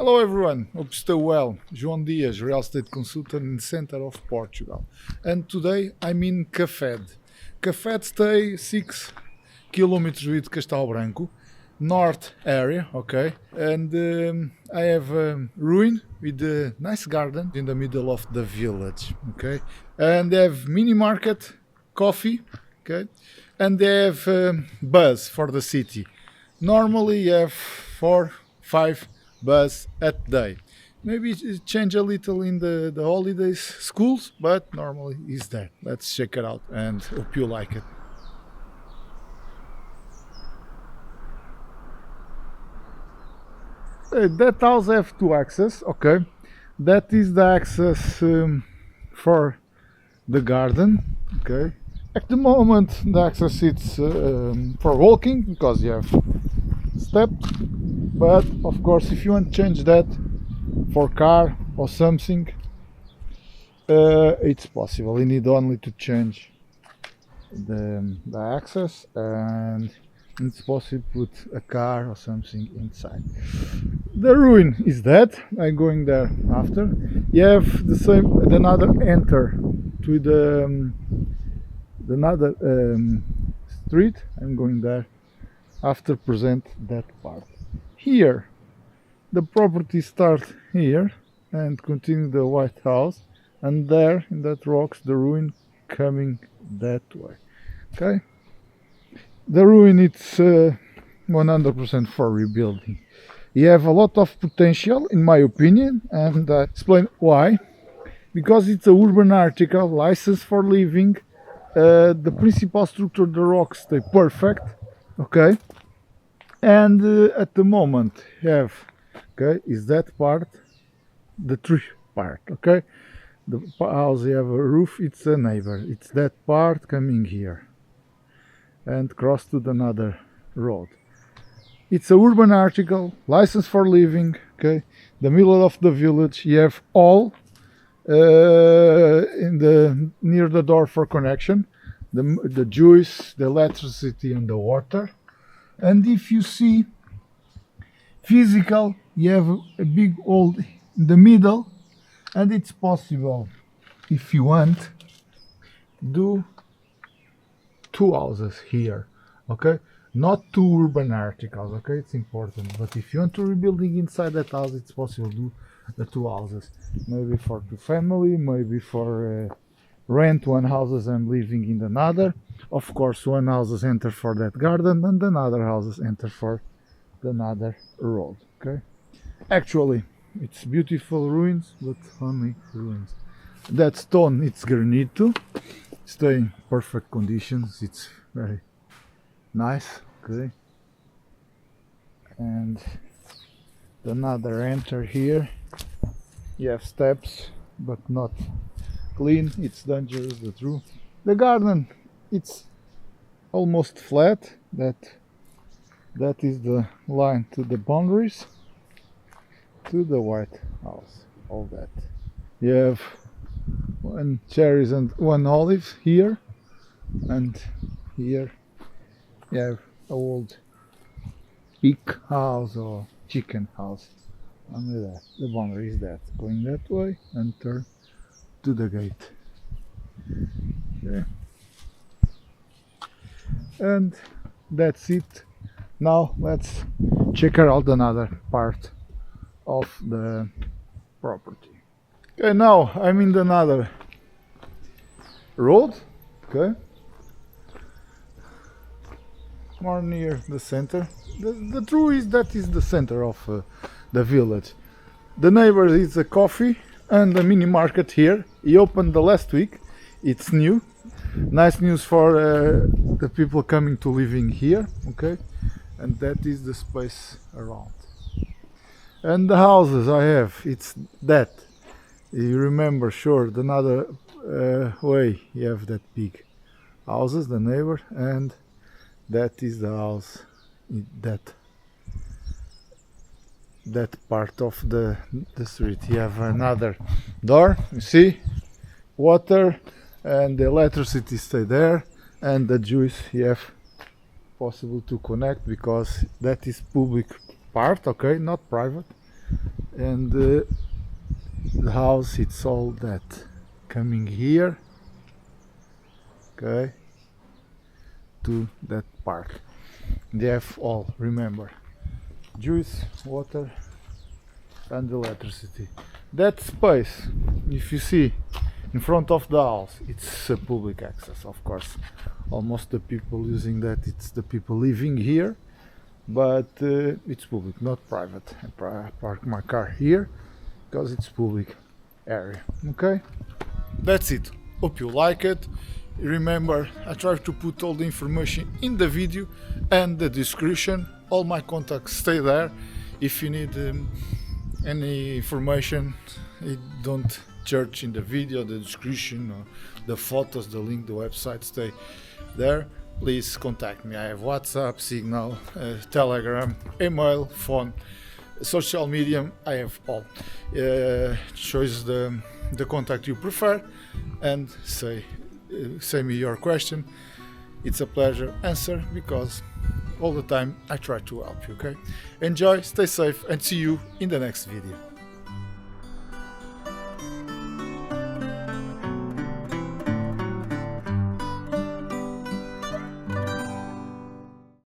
Hello everyone, hope you stay well. João Dias, real estate consultant in the center of Portugal. And today I'm in Cafede. Cafede stay 6 kilometers with Castelo Branco, north area, okay? And I have a ruin with a nice garden in the middle of the village, okay? And they have mini market, coffee, okay? And they have bus for the city. Normally you have 4-5 bus at day. Maybe it change a little in the holidays schools, but normally is there. Let's check it out and hope you like it. That house have two access, okay. That is the access for the garden, okay. At the moment the access is for walking because you have steps, but of course if you want to change that for car or something, it's possible. You need only to change the access and it's possible to put a car or something inside. The ruin is that. I'm going there after. You have the same another enter to the another street. I'm going there after present that part. Here the property starts here and continue the White House, and there in that rocks the ruin coming that way. Okay, the ruin it's 100% for rebuilding. You have a lot of potential in my opinion, and I explain why. Because it's a urban article, license for living, the principal structure of the rocks stay perfect, okay. And at the moment have, okay, is that part, the tree part, okay. The house you have a roof, it's a neighbor, it's that part coming here and cross to another road. It's a urban article, license for living, okay. The middle of the village, you have all in the near the door for connection, the juice, the electricity and the water. And if you see physical, you have a big hole in the middle, and it's possible, if you want, do two houses here, okay. Not two urban articles, okay, it's important. But if you want to rebuilding inside that house, it's possible to do the two houses, maybe for two family, maybe for rent one houses and living in another. Of course, one houses enter for that garden and another houses enter for another road, okay. Actually it's beautiful ruins, but only ruins. That stone, it's granite too, stay in perfect conditions, it's very nice, okay. And another enter here, you have steps but not clean, it's dangerous, the true. The garden, it's almost flat, that is the line to the boundaries to the White House, all that. You have one cherries and one olive here, and here you have a old pig house or chicken house. Only that, the boundary is that, going that way and turn to the gate. Okay. And that's it. Now let's check out another part of the property. Okay, now I'm in another road, okay, more near the center. The truth is that is the center of the village. The neighbor is a coffee and a mini market here. He opened the last week, it's new. Nice news for the people coming to living here, okay. And that is the space around. And the houses I have, it's that. You remember, sure, another way you have that big houses, the neighbor, and that is the house, that part of the street. You have another door, you see, water and the electricity stay there, and the juice you have possible to connect because that is public part, okay, not private. and the house, it's all that coming here, okay, to that park. They have all, remember, juice, water and electricity. That space, if you see in front of the house, it's a public access, of course. Almost the people using that, it's the people living here, but it's public, not private. I park my car here because it's public area. Okay, that's it. Hope you like it. Remember, I try to put all the information in the video and the description. All my contacts stay there. If you need any information, don't search in the video, the description, or the photos, the link, the website stay there. Please contact me. I have WhatsApp, Signal, Telegram, email, phone, social media. I have all. Choose the contact you prefer and say me your question. It's a pleasure answer, because all the time I try to help you. Okay, enjoy, stay safe, and see you in the next video.